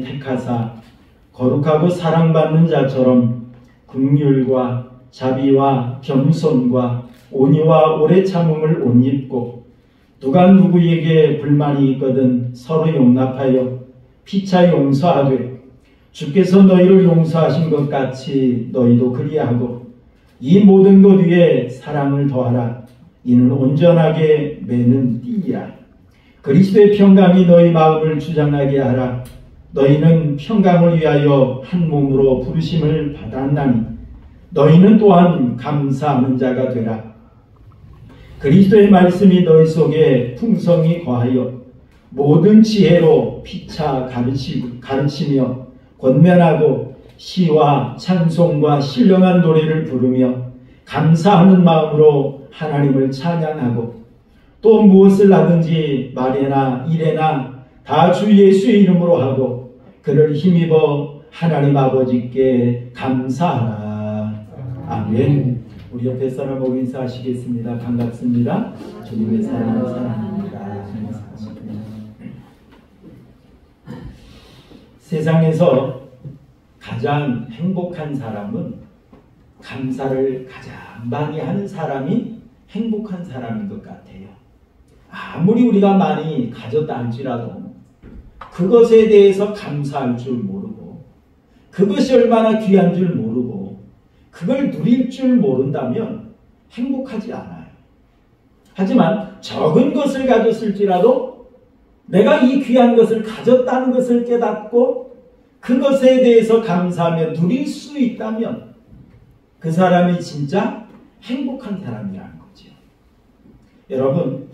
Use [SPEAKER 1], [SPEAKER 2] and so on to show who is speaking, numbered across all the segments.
[SPEAKER 1] 택하사 거룩하고 사랑받는 자처럼 긍휼과 자비와 겸손과 온유와 오래 참음을 옷 입고 누가 누구에게 불만이 있거든 서로 용납하여 피차 용서하되 주께서 너희를 용서하신 것 같이 너희도 그리하고 이 모든 것 위에 사랑을 더하라. 이는 온전하게 매는 띠이라. 그리스도의 평강이 너희 마음을 주장하게 하라. 너희는 평강을 위하여 한 몸으로 부르심을 받았나니 너희는 또한 감사하는 자가 되라. 그리스도의 말씀이 너희 속에 풍성히 거하여 모든 지혜로 피차 가르치며 권면하고 시와 찬송과 신령한 노래를 부르며 감사하는 마음으로 하나님을 찬양하고 또 무엇을 하든지 말에나 일에나 다 주 예수의 이름으로 하고 그를 힘입어 하나님 아버지께 감사하라. 아멘. 우리 옆에 사람 보고 인사하시겠습니다. 반갑습니다. 주님의 사랑을 사랑합니다. 세상에서 가장 행복한 사람은 감사를 가장 많이 하는 사람이 행복한 사람인 것 같아요. 아무리 우리가 많이 가졌다 할지라도 그것에 대해서 감사할 줄 모르고 그것이 얼마나 귀한 줄 모르고 그걸 누릴 줄 모른다면 행복하지 않아요. 하지만 적은 것을 가졌을지라도 내가 이 귀한 것을 가졌다는 것을 깨닫고 그것에 대해서 감사하며 누릴 수 있다면 그 사람이 진짜 행복한 사람이라는 거죠. 여러분,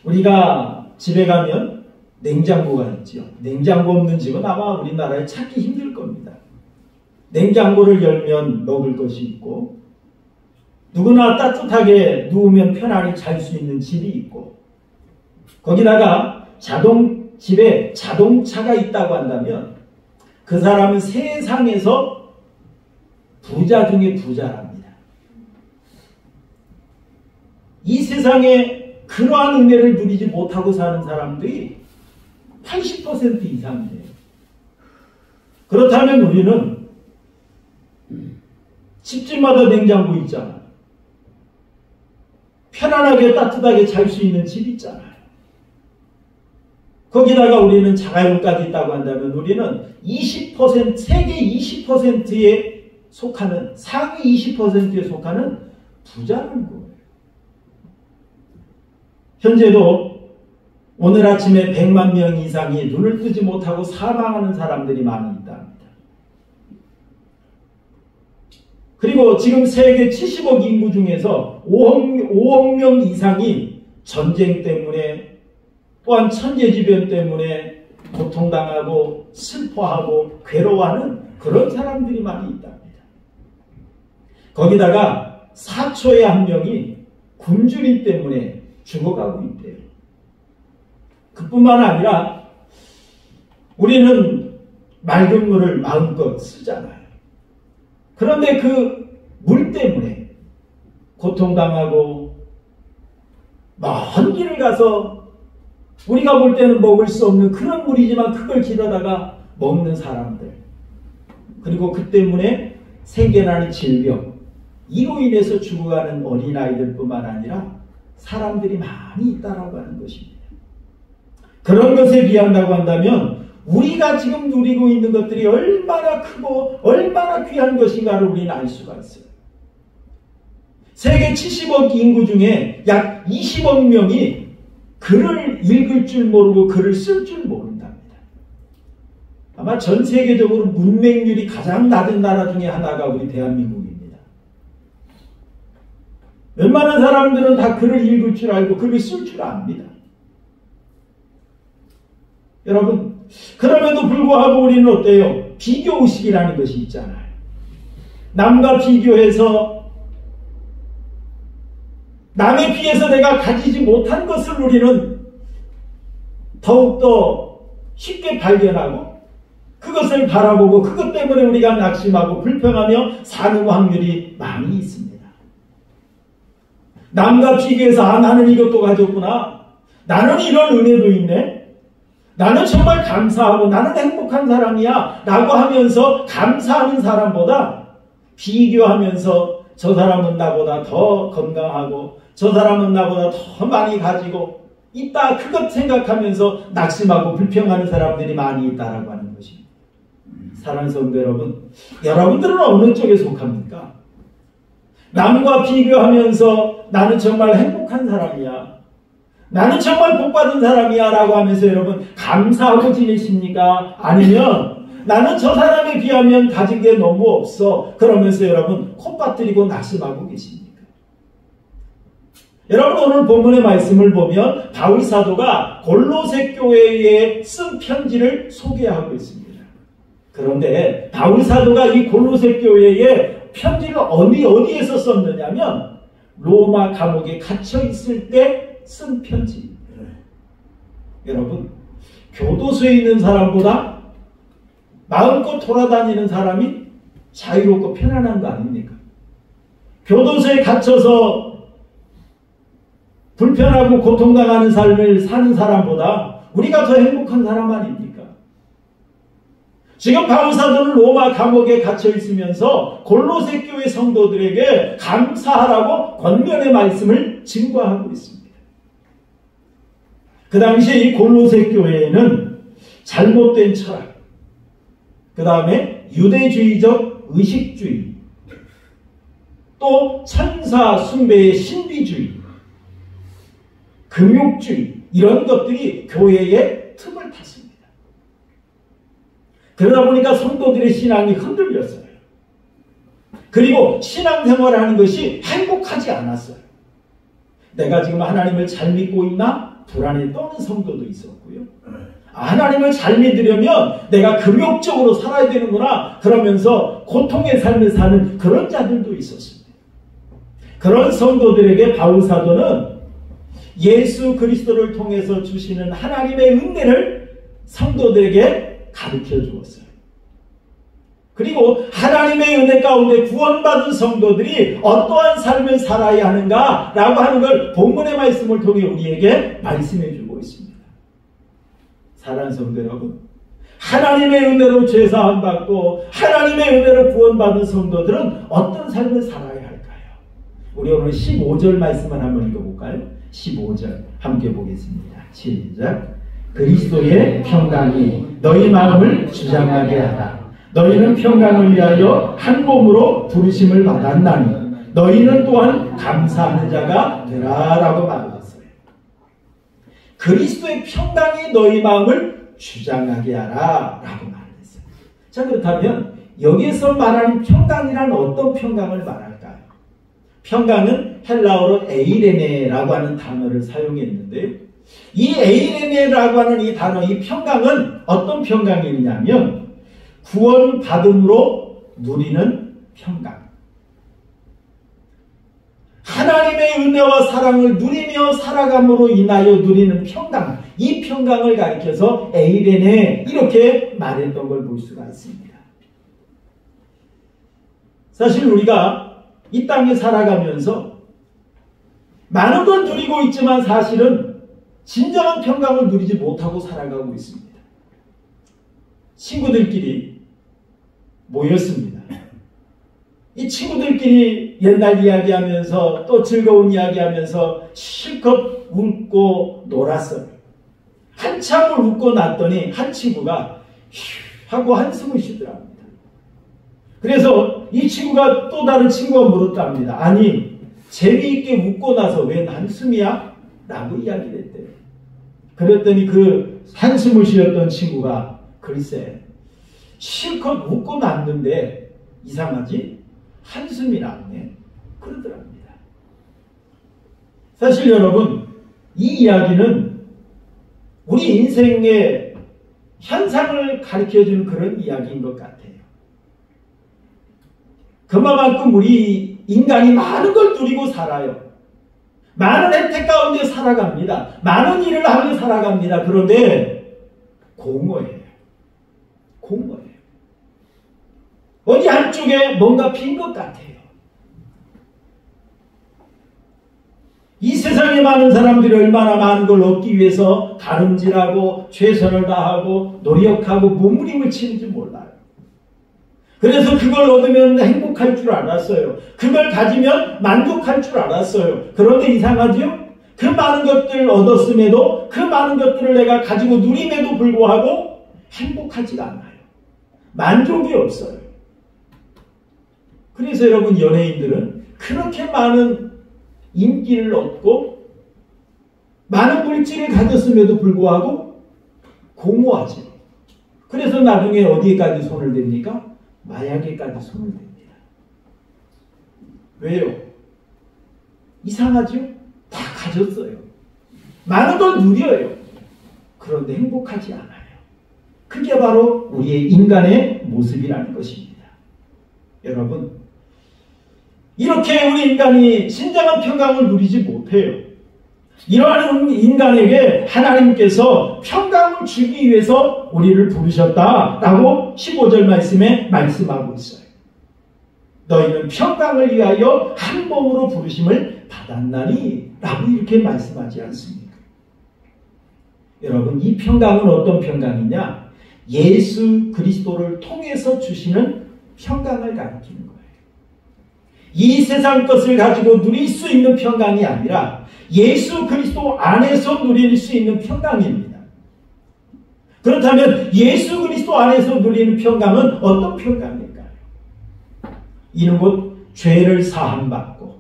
[SPEAKER 1] 우리가 집에 가면 냉장고가 있죠. 냉장고 없는 집은 아마 우리나라에 찾기 힘들 겁니다. 냉장고를 열면 먹을 것이 있고 누구나 따뜻하게 누우면 편안히 잘 수 있는 집이 있고 거기다가 집에 자동차가 있다고 한다면 그 사람은 세상에서 부자 중에 부자랍니다. 이 세상에 그러한 은혜를 누리지 못하고 사는 사람들이 80% 이상이에요. 그렇다면 우리는 집집마다 냉장고 있잖아요. 편안하게 따뜻하게 잘 수 있는 집 있잖아요. 거기다가 우리는 자가용까지 있다고 한다면 우리는 20%, 세계 20%에 속하는, 상위 20%에 속하는 부자라는 거예요. 현재도 오늘 아침에 100만 명 이상이 눈을 뜨지 못하고 사망하는 사람들이 많이 있답니다. 그리고 지금 세계 70억 인구 중에서 5억 명 이상이 전쟁 때문에 또한 천재지변 때문에 고통당하고 슬퍼하고 괴로워하는 그런 사람들이 많이 있답니다. 거기다가 4초에 한 명이 굶주림 때문에 죽어가고 있대요. 그뿐만 아니라 우리는 맑은 물을 마음껏 쓰잖아요. 그런데 그 물 때문에 고통당하고 먼 길을 가서 우리가 볼 때는 먹을 수 없는 그런 물이지만 그걸 길어다가 먹는 사람들, 그리고 그 때문에 생겨나는 질병, 이로 인해서 죽어가는 어린아이들 뿐만 아니라 사람들이 많이 있다라고 하는 것입니다. 그런 것에 비한다고 한다면 우리가 지금 누리고 있는 것들이 얼마나 크고 얼마나 귀한 것인가를 우리는 알 수가 있어요. 세계 70억 인구 중에 약 20억 명이 글을 읽을 줄 모르고 글을 쓸 줄 모른답니다. 아마 전 세계적으로 문맹률이 가장 낮은 나라 중에 하나가 우리 대한민국입니다. 웬만한 사람들은 다 글을 읽을 줄 알고 글을 쓸 줄 압니다. 여러분, 그럼에도 불구하고 우리는 어때요? 비교의식이라는 것이 있잖아요. 남과 비교해서 남에 비해서 내가 가지지 못한 것을 우리는 더욱더 쉽게 발견하고 그것을 바라보고 그것 때문에 우리가 낙심하고 불평하며 사는 확률이 많이 있습니다. 남과 비교해서 나는 이것도 가졌구나. 나는 이런 은혜도 있네. 나는 정말 감사하고 나는 행복한 사람이야 라고 하면서 감사하는 사람보다 비교하면서 저 사람은 나보다 더 건강하고 저 사람은 나보다 더 많이 가지고 있다, 그것 생각하면서 낙심하고 불평하는 사람들이 많이 있다라고 하는 것입니다. 사랑하는 성도 여러분, 여러분들은 어느 쪽에 속합니까? 남과 비교하면서 나는 정말 행복한 사람이야, 나는 정말 복받은 사람이야 라고 하면서 여러분 감사하고 지내십니까? 아니면 나는 저 사람에 비하면 가진 게 너무 없어 그러면서 여러분 콧바뜨리고 낙심하고 계십니까? 여러분, 오늘 본문의 말씀을 보면 바울 사도가 골로새 교회에 쓴 편지를 소개하고 있습니다. 그런데 바울 사도가 이 골로새 교회에 편지를 어디에서 썼느냐면 로마 감옥에 갇혀 있을 때 쓴 편지입니다. 여러분, 교도소에 있는 사람보다 마음껏 돌아다니는 사람이 자유롭고 편안한 거 아닙니까? 교도소에 갇혀서 불편하고 고통당하는 삶을 사는 사람보다 우리가 더 행복한 사람 아닙니까? 지금 바울 사도는 로마 감옥에 갇혀 있으면서 골로새 교회 성도들에게 감사하라고 권면의 말씀을 증거하고 있습니다. 그 당시에 이 골로새 교회에는 잘못된 철학, 그 다음에 유대주의적 의식주의, 또 천사 숭배의 신비주의, 금욕주의, 이런 것들이 교회의 틈을 탔습니다. 그러다 보니까 성도들의 신앙이 흔들렸어요. 그리고 신앙생활을 하는 것이 행복하지 않았어요. 내가 지금 하나님을 잘 믿고 있나? 불안에 떠는 성도도 있었고요. 하나님을 잘 믿으려면 내가 금욕적으로 살아야 되는구나 그러면서 고통의 삶을 사는 그런 자들도 있었습니다. 그런 성도들에게 바울 사도는 예수 그리스도를 통해서 주시는 하나님의 은혜를 성도들에게 가르쳐 주었어요. 그리고 하나님의 은혜 가운데 구원받은 성도들이 어떠한 삶을 살아야 하는가라고 하는 걸 본문의 말씀을 통해 우리에게 말씀해 주고 있습니다. 사랑하는 성도 여러분, 하나님의 은혜로 죄사함 받고 하나님의 은혜로 구원받은 성도들은 어떤 삶을 살아야 할까요? 우리 오늘 15절 말씀을 한번 읽어볼까요? 15절 함께 보겠습니다. 시작. 그리스도의 평강이 너희 마음을 주장하게 하라. 너희는 평강을 위하여 한 몸으로 부르심을 받았나니 너희는 또한 감사하는 자가 되라 라고 말했어요. 그리스도의 평강이 너희 마음을 주장하게 하라 라고 말했어요. 자, 그렇다면 여기서 말하는 평강이란 어떤 평강을 말할까요? 평강은 헬라어로 에이레네라고 하는 단어를 사용했는데요. 이 에이레네라고 하는 이 단어, 이 평강은 어떤 평강이냐면 구원받음으로 누리는 평강. 하나님의 은혜와 사랑을 누리며 살아감으로 인하여 누리는 평강. 이 평강을 가리켜서 에이레네 이렇게 말했던 걸 볼 수가 있습니다. 사실 우리가 이 땅에 살아가면서 많은 걸 누리고 있지만 사실은 진정한 평강을 누리지 못하고 살아가고 있습니다. 친구들끼리 모였습니다. 이 친구들끼리 옛날 이야기하면서 또 즐거운 이야기하면서 실컷 웃고 놀았어요. 한참을 웃고 났더니 한 친구가 휴 하고 한숨을 쉬더랍니다. 그래서 이 친구가 또 다른 친구가 물었답니다. 아니, 재미있게 웃고 나서 왜 한숨이야? 라고 이야기를 했대요. 그랬더니 그 한숨을 쉬었던 친구가 글쎄, 실컷 웃고 났는데 이상하지? 한숨이 났네. 그러더랍니다. 사실 여러분, 이 이야기는 우리 인생의 현상을 가르쳐주는 그런 이야기인 것 같아요. 그만큼 우리 인간이 많은 걸 누리고 살아요. 많은 혜택 가운데 살아갑니다. 많은 일을 하며 살아갑니다. 그런데 공허해요. 공허해요. 어디 한쪽에 뭔가 빈 것 같아요. 이 세상 세상에 많은 사람들이 얼마나 많은 걸 얻기 위해서 가름질하고 최선을 다하고 노력하고 몸부림을 치는지 몰라요. 그래서 그걸 얻으면 행복할 줄 알았어요. 그걸 가지면 만족할 줄 알았어요. 그런데 이상하지요? 그 많은 것들을 얻었음에도 그 많은 것들을 내가 가지고 누림에도 불구하고 행복하지가 않아요. 만족이 없어요. 그래서 여러분, 연예인들은 그렇게 많은 인기를 얻고 많은 물질을 가졌음에도 불구하고 공허하죠. 그래서 나중에 어디에까지 손을 댑니까? 마약에까지 손을 댑니다. 왜요? 이상하죠? 다 가졌어요. 많은 걸 누려요. 그런데 행복하지 않아요. 그게 바로 우리의 인간의 모습이라는 것입니다. 여러분, 이렇게 우리 인간이 진정한 평강을 누리지 못해요. 이러한 인간에게 하나님께서 평강을 주기 위해서 우리를 부르셨다라고 15절 말씀에 말씀하고 있어요. 너희는 평강을 위하여 한 몸으로 부르심을 받았나니 라고 이렇게 말씀하지 않습니까? 여러분, 이 평강은 어떤 평강이냐? 예수 그리스도를 통해서 주시는 평강을 가리키는 거예요. 이 세상 것을 가지고 누릴 수 있는 평강이 아니라 예수 그리스도 안에서 누릴 수 있는 평강입니다. 그렇다면 예수 그리스도 안에서 누리는 평강은 어떤 평강일까요? 이는 곧 죄를 사함받고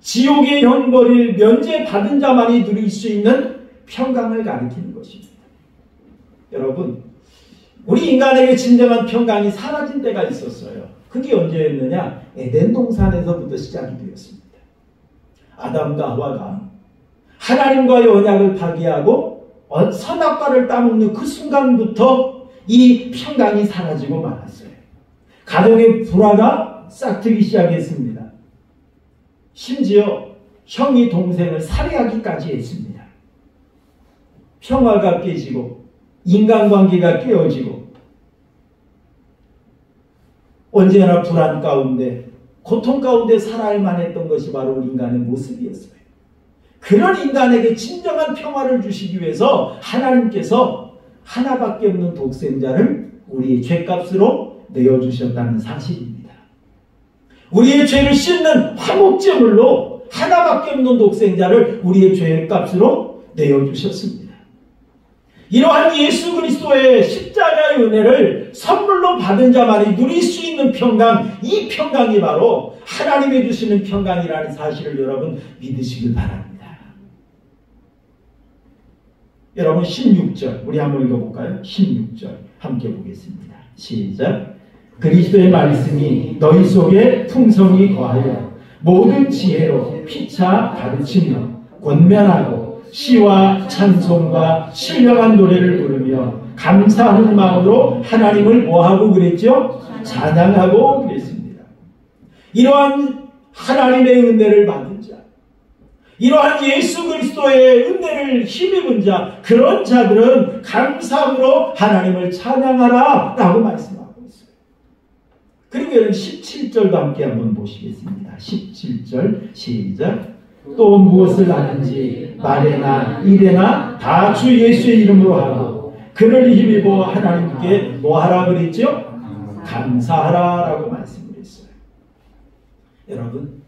[SPEAKER 1] 지옥의 형벌을 면제받은 자만이 누릴 수 있는 평강을 가리키는 것입니다. 여러분, 우리 인간에게 진정한 평강이 사라진 때가 있었어요. 그게 언제였느냐? 에덴 동산에서부터 시작이 되었습니다. 아담과 하와가 하나님과의 언약을 파기하고 선악과를 따먹는 그 순간부터 이 평강이 사라지고 말았어요. 가정의 불화가 싹트기 시작했습니다. 심지어 형이 동생을 살해하기까지 했습니다. 평화가 깨지고 인간관계가 깨어지고 언제나 불안 가운데 고통 가운데 살아야만 했던 것이 바로 우리 인간의 모습이었어요. 그런 인간에게 진정한 평화를 주시기 위해서 하나님께서 하나밖에 없는 독생자를 우리의 죄값으로 내어주셨다는 사실입니다. 우리의 죄를 씻는 화목제물로 하나밖에 없는 독생자를 우리의 죄값으로 내어주셨습니다. 이러한 예수 그리스도의 십자가의 은혜를 선물로 받은 자만이 누릴 수 있는 평강, 이 평강이 바로 하나님이 주시는 평강이라는 사실을 여러분 믿으시길 바랍니다. 여러분 16절 우리 한번 읽어볼까요? 16절 함께 보겠습니다. 시작. 그리스도의 말씀이 너희 속에 풍성히 거하여 모든 지혜로 피차 가르치며 권면하고 시와 찬송과 신령한 노래를 부르며 감사하는 마음으로 하나님을 뭐하고 그랬죠? 찬양하고 그랬습니다. 이러한 하나님의 은혜를 받은 자, 이러한 예수 그리스도의 은혜를 힘입은 자, 그런 자들은 감사함으로 하나님을 찬양하라 라고 말씀하고 있어요. 그리고 여러분 17절도 함께 한번 보시겠습니다. 17절 시작. 또 무엇을 하든지 말에나 일에나 다 주 예수의 이름으로 하고 그를 힘입어 하나님께 뭐하라 그랬죠? 감사하라 라고 말씀을 했어요. 여러분,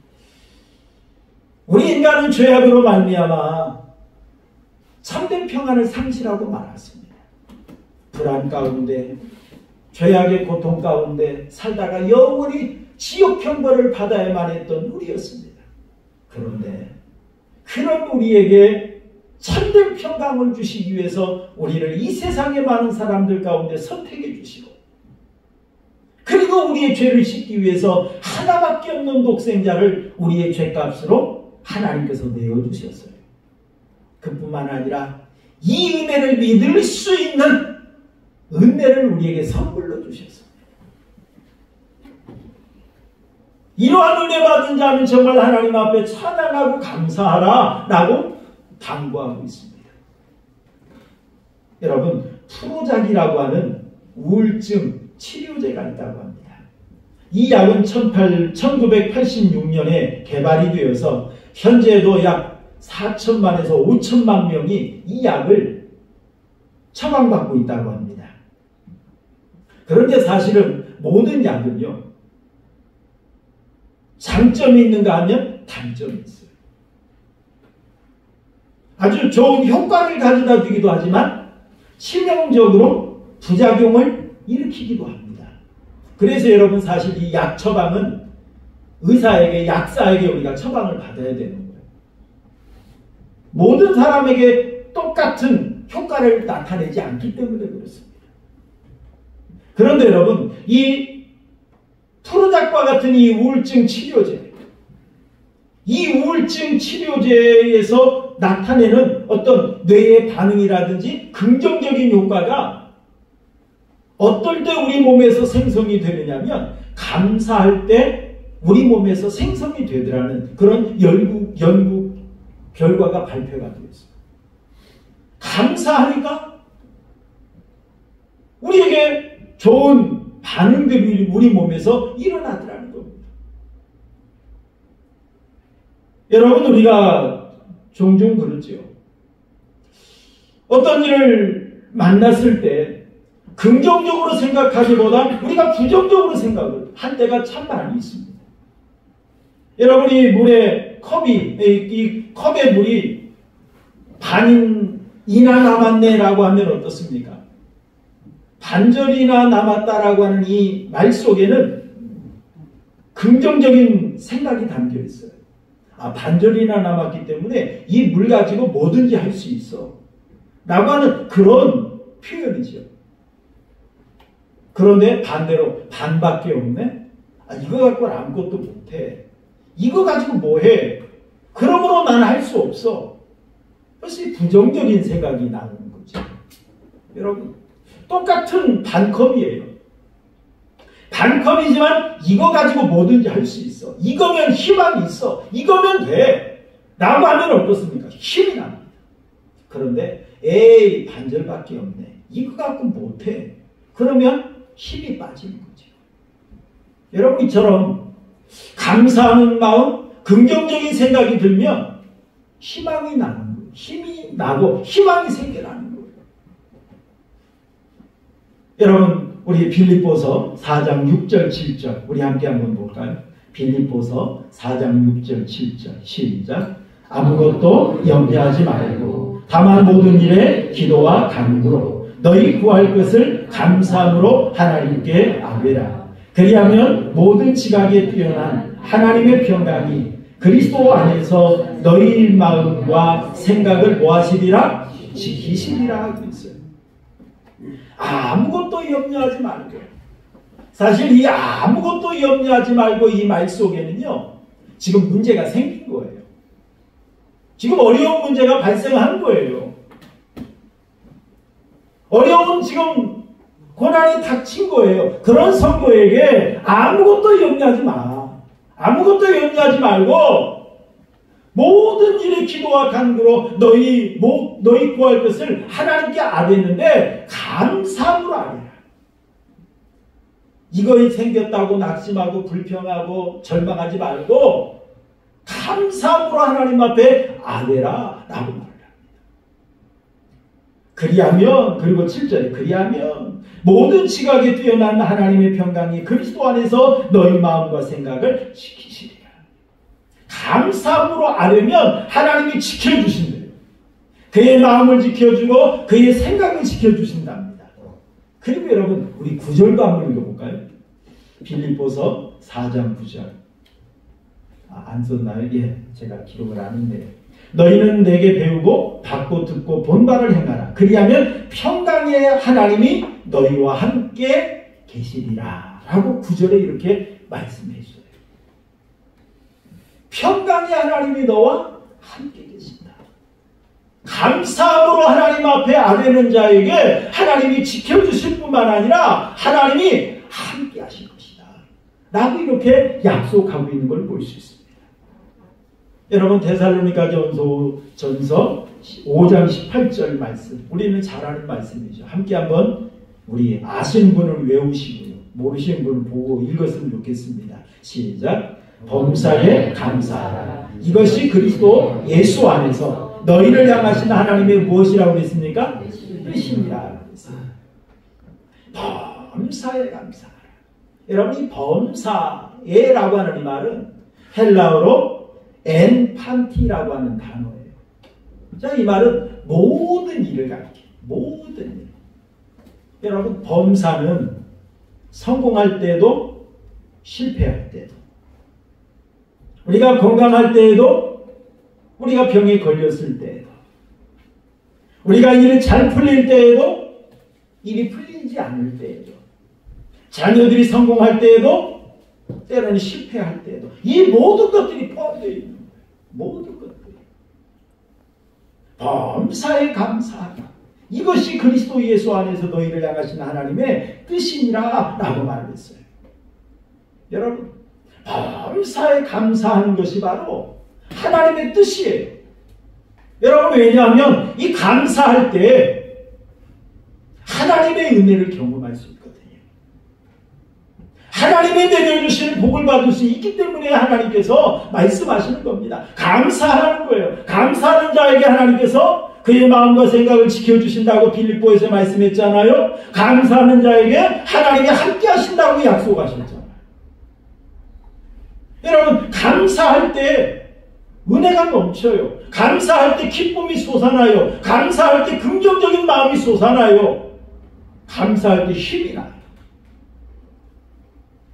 [SPEAKER 1] 우리 인간은 죄악으로 말미암아 참된 평안을 상실하고 말았습니다. 불안 가운데 죄악의 고통 가운데 살다가 영원히 지옥 형벌을 받아야만 했던 우리였습니다. 그런데 그런 우리에게 참된 평강을 주시기 위해서 우리를 이 세상의 많은 사람들 가운데 선택해 주시고 그리고 우리의 죄를 씻기 위해서 하나밖에 없는 독생자를 우리의 죄값으로 하나님께서 내어주셨어요. 그뿐만 아니라 이 은혜를 믿을 수 있는 은혜를 우리에게 선물로 주셨어요. 이러한 은혜 받은 자는 정말 하나님 앞에 찬양하고 감사하라 라고 당부하고 있습니다. 여러분, 프로작이라고 하는 우울증 치료제가 있다고 합니다. 이 약은 1986년에 개발이 되어서 현재도 약 4천만에서 5천만 명이 이 약을 처방받고 있다고 합니다. 그런데 사실은 모든 약은요, 장점이 있는가 하면 단점이 있어요. 아주 좋은 효과를 가져다 주기도 하지만 치명적으로 부작용을 일으키기도 합니다. 그래서 여러분 사실 이 약 처방은 의사에게, 약사에게 우리가 처방을 받아야 되는 거예요. 모든 사람에게 똑같은 효과를 나타내지 않기 때문에 그렇습니다. 그런데 여러분, 이 프로작과 같은 이 우울증 치료제, 이 우울증 치료제에서 나타내는 어떤 뇌의 반응이라든지 긍정적인 효과가 어떨 때 우리 몸에서 생성이 되느냐면 감사할 때 우리 몸에서 생성이 되더라는 그런 연구 결과가 발표가 되었습니다. 감사하니까 우리에게 좋은 반응들이 우리 몸에서 일어나더라는 겁니다. 여러분, 우리가 종종 그러죠. 어떤 일을 만났을 때 긍정적으로 생각하기보다 우리가 부정적으로 생각을 할 때가 참 많이 있습니다. 여러분이 물에 이 컵에 물이 반이나 남았네라고 하면 어떻습니까? 반절이나 남았다라고 하는 이 말 속에는 긍정적인 생각이 담겨 있어요. 아, 반절이나 남았기 때문에 이 물 가지고 뭐든지 할 수 있어 라고 하는 그런 표현이죠. 그런데 반대로 반밖에 없네? 아, 이거 갖고는 아무것도 못해. 이거 가지고 뭐해? 그러므로 나는 할 수 없어. 그래서 부정적인 생각이 나오는 거죠. 여러분, 똑같은 반컵이에요. 반컵이지만 이거 가지고 뭐든지 할 수 있어. 이거면 희망이 있어. 이거면 돼. 라고 하면 어떻습니까? 힘이 납니다. 그런데 에이, 반절밖에 없네. 이거 갖고 못해. 그러면 힘이 빠지는 거죠. 여러분, 이처럼 감사하는 마음, 긍정적인 생각이 들면 희망이 나는 거예요. 힘이 나고 희망이 생겨나는 거예요. 여러분, 우리 빌립보서 4장 6절 7절 우리 함께 한번 볼까요? 빌립보서 4장 6절 7절 시작. 아무것도 염려하지 말고 다만 모든 일에 기도와 간구로 너희 구할 것을 감사함으로 하나님께 아뢰라. 그리하면 모든 지각에 뛰어난 하나님의 평강이 그리스도 안에서 너희 마음과 생각을 뭐하시리라? 지키시리라 하고 있어요. 아무것도 염려하지 말고, 사실 이 아무것도 염려하지 말고 이 말 속에는요, 지금 문제가 생긴 거예요. 지금 어려운 문제가 발생한 거예요. 어려운 지금 고난이 닥친 거예요. 그런 성도에게 아무것도 염려하지 마. 아무것도 염려하지 말고 모든 일에 기도와 간구로 너희 구할 것을 하나님께 아뢰는데 감사함으로 아뢰라. 이거에 생겼다고 낙심하고 불평하고 절망하지 말고 감사함으로 하나님 앞에 아뢰라 라고 말합니다. 그리하면, 그리고 7절에 그리하면 모든 지각에 뛰어난 하나님의 평강이 그리스도 안에서 너희 마음과 생각을 지키시리라. 감사함으로 아뢰면 하나님이 지켜주신대요. 그의 마음을 지켜주고 그의 생각을 지켜주신답니다. 그리고 여러분, 우리 9절도 한번 읽어볼까요? 빌립보서 4장 9절. 안 썼나요? 예, 제가 기록을 안 했네요. 너희는 내게 배우고 받고 듣고 본 바를 행하라. 그리하면 평강의 하나님이 너희와 함께 계시리라. 라고 9절에 이렇게 말씀해 주어요. 평강의 하나님이 너와 함께 계신다. 감사함으로 하나님 앞에 아뢰는 자에게 하나님이 지켜주실 뿐만 아니라 하나님이 함께 하실 것이다. 라고 이렇게 약속하고 있는 걸 볼 수 있습니다. 여러분, 데살로니가전서 5장 18절 말씀, 우리는 잘 아는 말씀이죠. 함께 한번 우리 아시는 분을 외우시고요, 모르시는 분을 보고 읽었으면 좋겠습니다. 시작. 범사에 감사하라. 이것이 그리스도 예수 안에서 너희를 향하신 하나님의 무엇이라고 했습니까? 뜻이니라. 범사에 감사하라. 여러분, 이 범사에라고 하는 이 말은 헬라어로 엔판티라고 하는 단어예요. 자, 이 말은 모든 일을 가리켜요. 모든 일. 여러분, 범사는 성공할 때도 실패할 때도, 우리가 건강할 때에도, 우리가 병에 걸렸을 때에도, 우리가 일이 잘 풀릴 때에도, 일이 풀리지 않을 때에도, 자녀들이 성공할 때에도, 때로는 실패할 때에도, 이 모든 것들이 포함되어 있는 거예요. 모든 것들이. 범사에 감사하라. 이것이 그리스도 예수 안에서 너희를 향하신 하나님의 뜻이니라 라고 말했어요. 여러분, 범사에 감사하는 것이 바로 하나님의 뜻이에요. 여러분, 왜냐하면 이 감사할 때 하나님의 은혜를 경험할 수 있거든요. 하나님의 내려주시는 복을 받을 수 있기 때문에 하나님께서 말씀하시는 겁니다. 감사하는 거예요. 감사하는 자에게 하나님께서 그의 마음과 생각을 지켜주신다고 빌립보에서 말씀했잖아요. 감사하는 자에게 하나님이 함께 하신다고 약속하셨잖아요. 여러분, 감사할 때 은혜가 넘쳐요. 감사할 때 기쁨이 솟아나요. 감사할 때 긍정적인 마음이 솟아나요. 감사할 때 힘이 나요.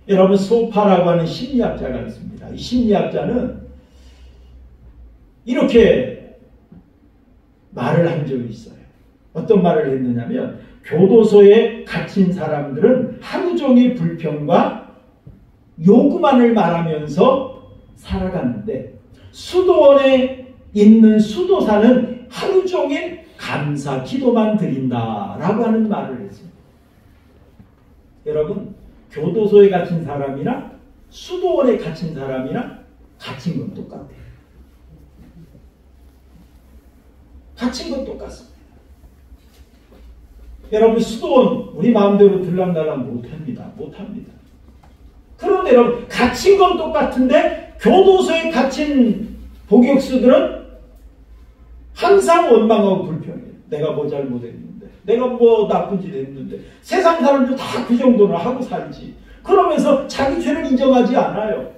[SPEAKER 1] 여러분, 소파라고 하는 심리학자가 있습니다. 이 심리학자는 이렇게 말을 한 적이 있어요. 어떤 말을 했느냐면, 교도소에 갇힌 사람들은 하루 종일 불평과 요구만을 말하면서 살아갔는데, 수도원에 있는 수도사는 하루 종일 감사 기도만 드린다라고 하는 말을 했습니다. 여러분, 교도소에 갇힌 사람이나 수도원에 갇힌 사람이나 갇힌 건 똑같아요. 갇힌 건 똑같습니다. 여러분, 수도원 우리 마음대로 들락날락 못합니다. 못합니다. 그런데 여러분, 갇힌 건 똑같은데 교도소에 갇힌 복역수들은 항상 원망하고 불평해요. 내가 뭐 잘못했는데, 내가 뭐 나쁜 짓 했는데, 세상 사람들 다 그 정도는 하고 살지. 그러면서 자기 죄를 인정하지 않아요.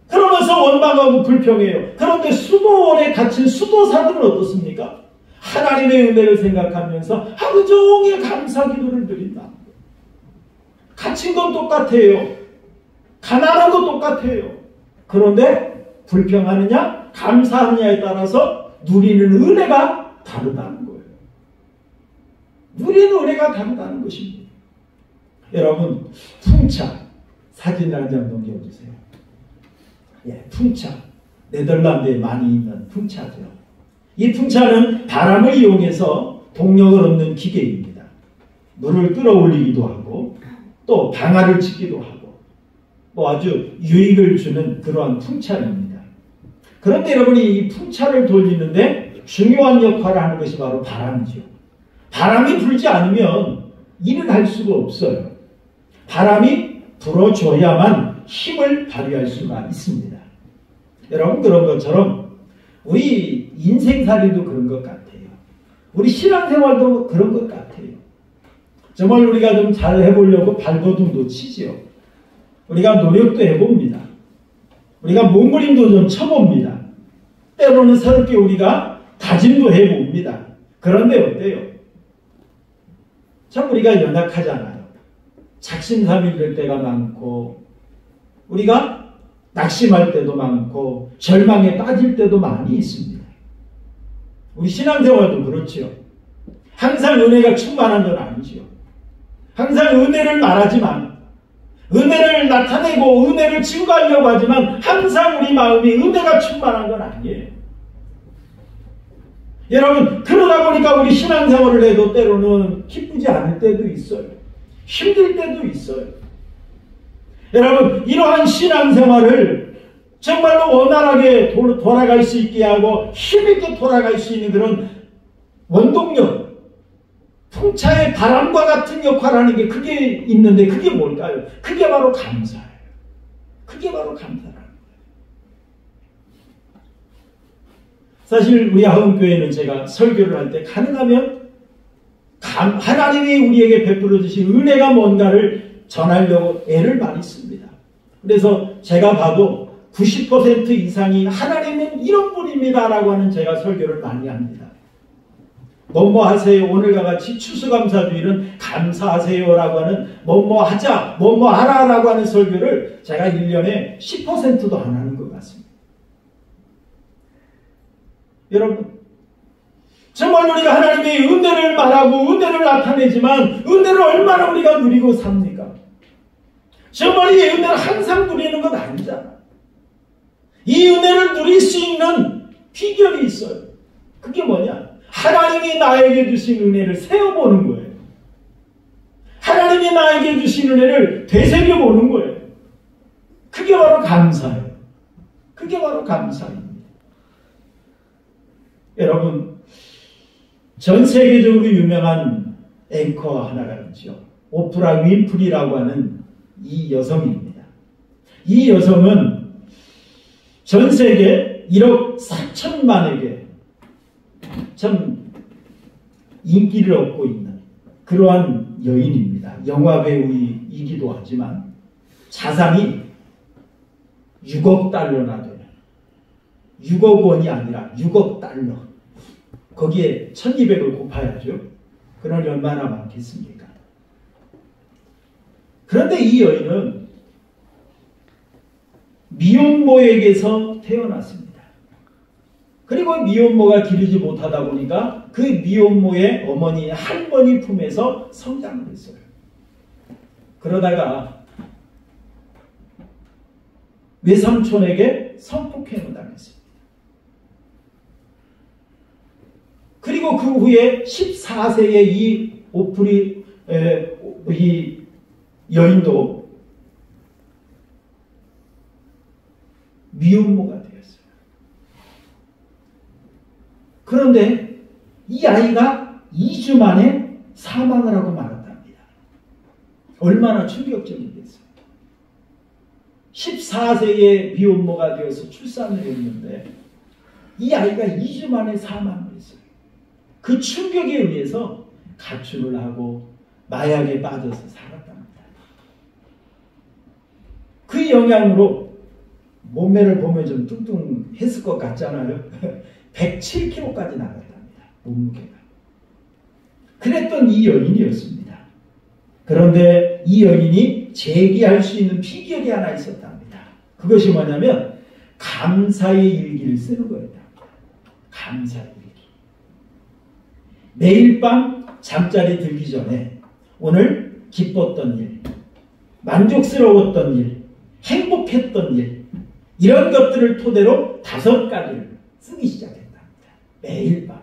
[SPEAKER 1] 그러면서 원망하고 불평해요. 그런데 수도원에 갇힌 수도사들은 어떻습니까? 하나님의 은혜를 생각하면서 하루 종일 감사 기도를 드린다. 갇힌 건 똑같아요. 가난한 건 똑같아요. 그런데 불평하느냐 감사하느냐에 따라서 누리는 은혜가 다르다는 거예요. 누리는 은혜가 다르다는 것입니다. 여러분, 풍차 사진을 한 장 넘겨주세요. 예, 풍차. 네덜란드에 많이 있는 풍차죠. 이 풍차는 바람을 이용해서 동력을 얻는 기계입니다. 물을 끌어올리기도 하고 또 방아를 치기도 하고 뭐 아주 유익을 주는 그러한 풍차입니다. 그런데 여러분이 이 풍차를 돌리는데 중요한 역할을 하는 것이 바로 바람이죠. 바람이 불지 않으면 일을 할 수가 없어요. 바람이 불어줘야만 힘을 발휘할 수가 있습니다. 여러분, 그런 것처럼 우리 인생살이도 그런 것 같아요. 우리 신앙생활도 그런 것 같아요. 정말 우리가 좀 잘 해보려고 발버둥도 치지요. 우리가 노력도 해봅니다. 우리가 몸부림도 좀 쳐봅니다. 때로는 새롭게 우리가 다짐도 해봅니다. 그런데 어때요? 참 우리가 연약하잖아요. 작심삼일 때가 많고 우리가 낙심할 때도 많고 절망에 빠질 때도 많이 있습니다. 우리 신앙생활도 그렇지요. 항상 은혜가 충만한 건 아니지요. 항상 은혜를 말하지만 은혜를 나타내고 은혜를 증거하려고 하지만 항상 우리 마음이 은혜가 충만한 건 아니에요. 여러분, 그러다 보니까 우리 신앙생활을 해도 때로는 기쁘지 않을 때도 있어요. 힘들 때도 있어요. 여러분, 이러한 신앙생활을 정말로 원활하게 돌아갈 수 있게 하고 힘있게 돌아갈 수 있는 그런 원동력, 풍차의 바람과 같은 역할을 하는 게 그게 있는데 그게 뭘까요? 그게 바로 감사예요. 그게 그게 바로 감사라는 거예요. 사실 우리 하은교회는 제가 설교를 할 때 가능하면 하나님이 우리에게 베풀어 주신 은혜가 뭔가를 전하려고 애를 많이 씁니다. 그래서 제가 봐도 90% 이상이 하나님은 이런 분입니다 라고 하는 제가 설교를 많이 합니다. 뭐뭐 하세요. 오늘과 같이 추수감사주일은 감사하세요 라고 하는 뭐뭐 하자, 뭐뭐 하라 라고 하는 설교를 제가 1년에 10%도 안 하는 것 같습니다. 여러분, 정말 우리가 하나님의 은혜를 말하고 은혜를 나타내지만 은혜를 얼마나 우리가 누리고 삽니까? 정말 이 은혜를 항상 누리는 건 아니잖아. 이 은혜를 누릴 수 있는 비결이 있어요. 그게 뭐냐? 하나님이 나에게 주신 은혜를 세어보는 거예요. 하나님이 나에게 주신 은혜를 되새겨보는 거예요. 그게 바로 감사예요. 그게 바로 감사입니다. 여러분, 전 세계적으로 유명한 앵커 하나가 있죠. 오프라 윈프리라고 하는 이 여성입니다. 이 여성은 전 세계 1억 4천만에게 참 인기를 얻고 있는 그러한 여인입니다. 영화 배우이기도 하지만 자산이 6억 달러나 되는, 6억 원이 아니라 6억 달러. 거기에 1200을 곱해야죠. 그러니 얼마나 많겠습니까? 그런데 이 여인은 미혼모에게서 태어났습니다. 그리고 미혼모가 기르지 못하다 보니까 그 미혼모의 어머니, 할머니 품에서 성장을 했어요. 그러다가 외삼촌에게 성폭행을 당했습니다. 그리고 그 후에 14세의 이 여인도 미혼모가 되었어요. 그런데 이 아이가 2주 만에 사망을 하고 말았답니다. 얼마나 충격적이겠어요. 14세의 미혼모가 되어서 출산을 했는데 이 아이가 2주 만에 사망을 했어요. 그 충격에 의해서 가출을 하고 마약에 빠져서 살았답니다. 그 영향으로 몸매를 보면 좀 뚱뚱했을 것 같잖아요. 107kg까지 나갔답니다. 몸무게가. 그랬던 이 여인이었습니다. 그런데 이 여인이 재기할 수 있는 비결이 하나 있었답니다. 그것이 뭐냐면 감사의 일기를 쓰는 거였답니다. 감사의 일기. 매일 밤 잠자리 들기 전에 오늘 기뻤던 일, 만족스러웠던 일, 행복했던 일, 이런 것들을 토대로 5가지를 쓰기 시작했답니다. 매일 밤.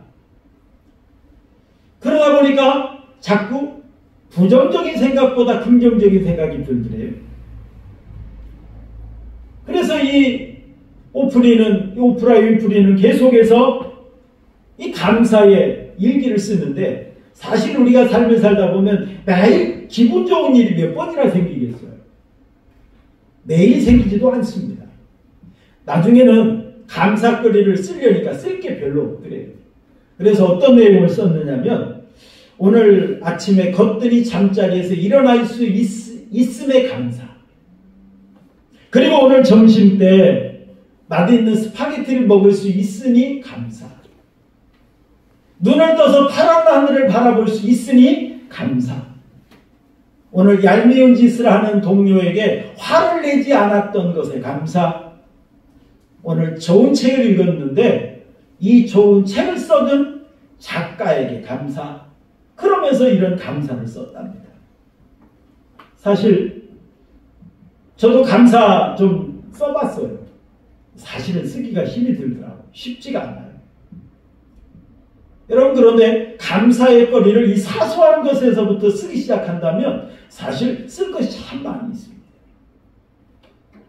[SPEAKER 1] 그러다 보니까 자꾸 부정적인 생각보다 긍정적인 생각이 들더래요. 그래서 이 오프라 윈프리는 계속해서 이 감사의 일기를 쓰는데 사실 우리가 삶을 살다 보면 매일 기분 좋은 일이 몇 번이나 생기겠어요. 매일 생기지도 않습니다. 나중에는 감사거리를 쓰려니까 쓸 게 별로 없더래요. 그래서 어떤 내용을 썼느냐면 오늘 아침에 겉들이 잠자리에서 일어날 수 있음에 감사. 그리고 오늘 점심 때 맛있는 스파게티를 먹을 수 있으니 감사. 눈을 떠서 파란 하늘을 바라볼 수 있으니 감사. 오늘 얄미운 짓을 하는 동료에게 화를 내지 않았던 것에 감사. 오늘 좋은 책을 읽었는데 이 좋은 책을 써준 작가에게 감사. 그러면서 이런 감사를 썼답니다. 사실 저도 감사 좀 써봤어요. 사실은 쓰기가 힘이 들더라고요. 쉽지가 않아요. 여러분, 그런데 감사의 거리를 이 사소한 것에서부터 쓰기 시작한다면 사실 쓸 것이 참 많이 있습니다.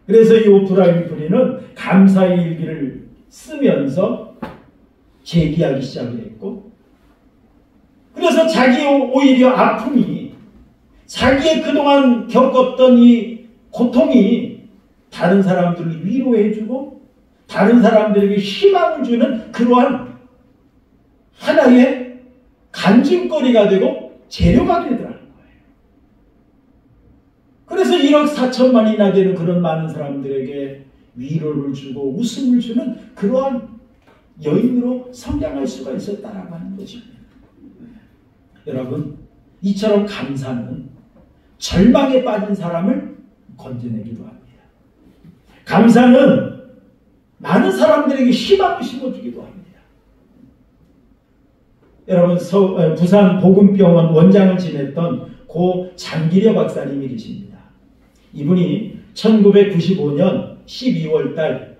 [SPEAKER 1] 그래서 이 오프라 윈프리는 감사의 일기를 쓰면서 제기하기 시작했고, 그래서 자기 오히려 아픔이, 자기의 그동안 겪었던 이 고통이 다른 사람들을 위로해주고 다른 사람들에게 희망을 주는 그러한 하나의 간증거리가 되고 재료가 되더라는 거예요. 그래서 1억 4천만이나 되는 그런 많은 사람들에게 위로를 주고 웃음을 주는 그러한 여인으로 성장할 수가 있었다라고 하는 것입니다. 여러분, 이처럼 감사는 절망에 빠진 사람을 건져내기도 합니다. 감사는 많은 사람들에게 희망을 심어주기도 합니다. 여러분, 부산 복음병원 원장을 지냈던 고 장기려 박사님이 계십니다. 이분이 1995년 12월 달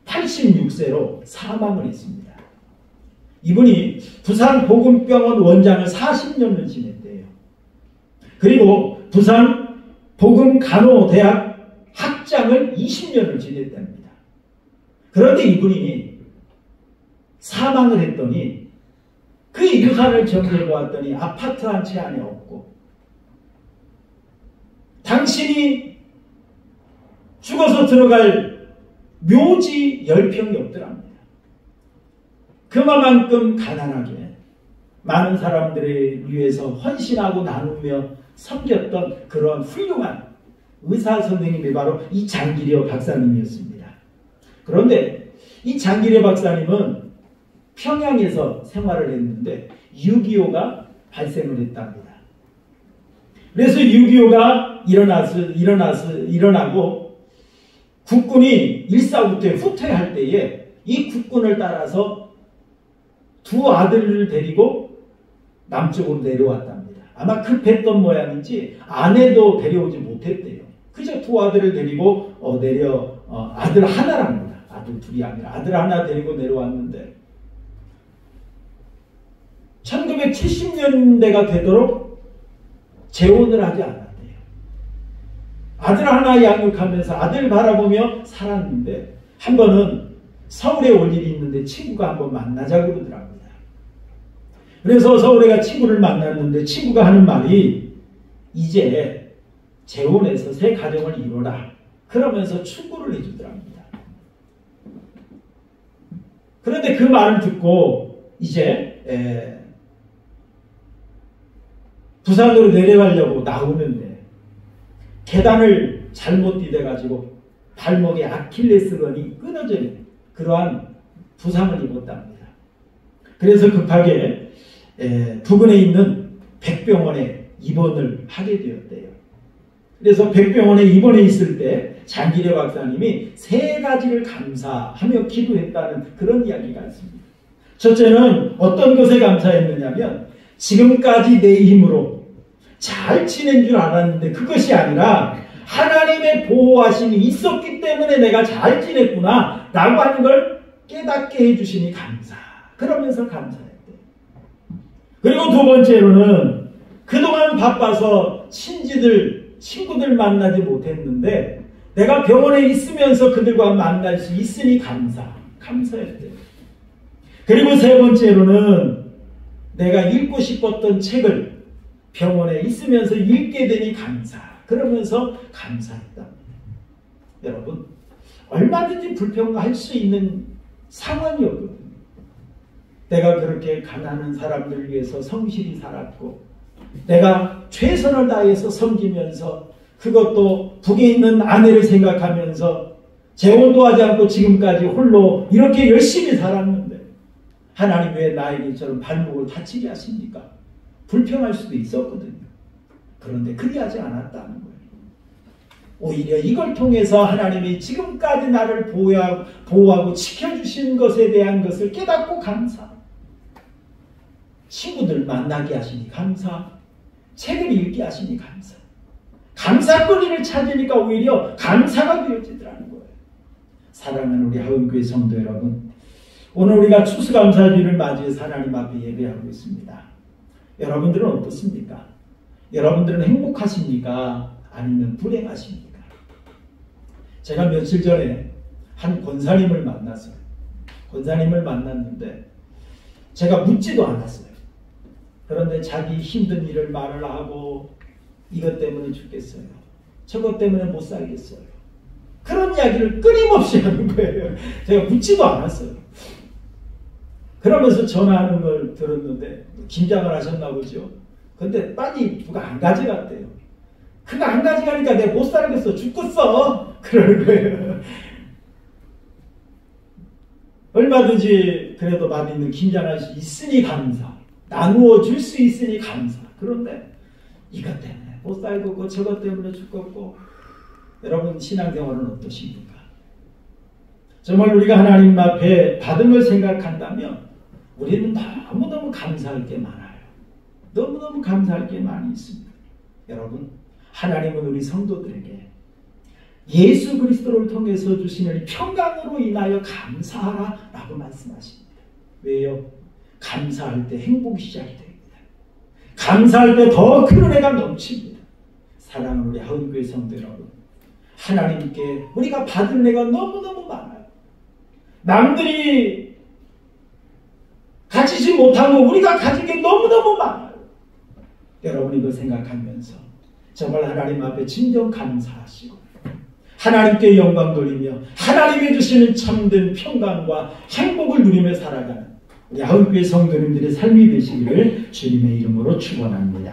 [SPEAKER 1] 86세로 사망을 했습니다. 이분이 부산 복음병원 원장을 40년을 지냈대요. 그리고 부산 복음간호대학 학장을 20년을 지냈답니다. 그런데 이분이 사망을 했더니 그 유산을 정리해 보았더니 아파트 한 채 안에 없고 당신이 죽어서 들어갈 묘지 10평이 없더랍니다. 그만큼 가난하게 많은 사람들을 위해서 헌신하고 나누며 섬겼던 그런 훌륭한 의사 선생님이 바로 이 장기려 박사님이었습니다. 그런데 이 장기려 박사님은 평양에서 생활을 했는데 6.25가 발생을 했답니다. 그래서 6.25가 일어나고 국군이 일사후퇴 후퇴할 때에 이 국군을 따라서 두 아들을 데리고 남쪽으로 내려왔답니다. 아마 급했던 모양인지 아내도 데려오지 못했대요. 그저 두 아들을 데리고 아들 하나랍니다. 아들 둘이 아니라 아들 하나 데리고 내려왔는데 1970년대가 되도록 재혼을 하지 않았대요. 아들 하나 양육하면서 아들 바라보며 살았는데 한 번은 서울에 올 일이 있는데 친구가 한번 만나자고 그러더랍니다. 그래서 서울에 가 친구를 만났는데 친구가 하는 말이 이제 재혼해서 새 가정을 이루라. 그러면서 충고를 해주더랍니다. 그런데 그 말을 듣고 이제 부산으로 내려가려고 나오는데 계단을 잘못 디뎌가지고 발목에 아킬레스건이 끊어진 그러한 부상을 입었답니다. 그래서 급하게 부근에 있는 백병원에 입원을 하게 되었대요. 그래서 백병원에 입원해 있을 때 장기려 박사님이 3가지를 감사하며 기도했다는 그런 이야기가 있습니다. 첫째는 어떤 것에 감사했느냐면 지금까지 내 힘으로 잘 지낸 줄 알았는데 그것이 아니라 하나님의 보호하심이 있었기 때문에 내가 잘 지냈구나 라고 하는 걸 깨닫게 해주시니 감사. 그러면서 감사했대요. 그리고 두 번째로는 그동안 바빠서 친구들 만나지 못했는데 내가 병원에 있으면서 그들과 만날 수 있으니 감사했대요. 그리고 세 번째로는 내가 읽고 싶었던 책을 병원에 있으면서 읽게 되니 그러면서 감사했답니다. 여러분, 얼마든지 불평할 수 있는 상황이었거든요. 내가 그렇게 가난한 사람들을 위해서 성실히 살았고 내가 최선을 다해서 섬기면서 그것도 북에 있는 아내를 생각하면서 재혼도 하지 않고 지금까지 홀로 이렇게 열심히 살았는데 하나님 왜 나에게 이처럼 발목을 다치게 하십니까? 불평할 수도 있었거든요. 그런데 그리하지 않았다는 거예요. 오히려 이걸 통해서 하나님이 지금까지 나를 보호하고 지켜주신 것에 대한 것을 깨닫고 감사. 친구들 만나게 하시니 감사. 책을 읽게 하시니 감사. 감사거리를 찾으니까 오히려 감사가 되어지더라는 거예요. 사랑하는 우리 하은교회 성도 여러분, 오늘 우리가 추수감사주일을 맞이해서 하나님 앞에 예배하고 있습니다. 여러분들은 어떻습니까? 여러분들은 행복하십니까? 아니면 불행하십니까? 제가 며칠 전에 한 권사님을 만났어요. 권사님을 만났는데 제가 묻지도 않았어요. 그런데 자기 힘든 일을 말을 하고 이것 때문에 죽겠어요. 저것 때문에 못 살겠어요. 그런 이야기를 끊임없이 하는 거예요. 제가 묻지도 않았어요. 그러면서 전화하는 걸 들었는데 긴장을 하셨나 보죠. 근데 빨리 누가 안 가져갔대요. 그거 안 가져가니까 내가 못 살겠어. 죽겠어. 그러는 거예요. 얼마든지 그래도 많이 긴장할 수 있으니 감사. 나누어 줄 수 있으니 감사. 그런데 이것 때문에 못 살겠고 저것 때문에 죽겠고. 여러분 신앙생활은 어떠십니까? 정말 우리가 하나님 앞에 받은 걸 생각한다면 우리는 너무너무 감사할 게 많아요. 너무너무 감사할 게 많이 있습니다. 여러분 하나님은 우리 성도들에게 예수 그리스도를 통해서 주시는 평강으로 인하여 감사하라 라고 말씀하십니다. 왜요? 감사할 때 행복이 시작이 됩니다. 감사할 때 더 큰 은혜가 넘칩니다. 사랑하는 우리 하은교회 성도 여러분, 하나님께 우리가 받은 은혜가 너무너무 많아요. 남들이 가지지 못하고 우리가 가진 게 너무너무 많아요. 여러분 이거 생각하면서 정말 하나님 앞에 진정 감사하시고 하나님께 영광 돌리며 하나님이 주시는 참된 평강과 행복을 누리며 살아가는 우리 하은교회 성도님들의 삶이 되시기를 주님의 이름으로 축원합니다.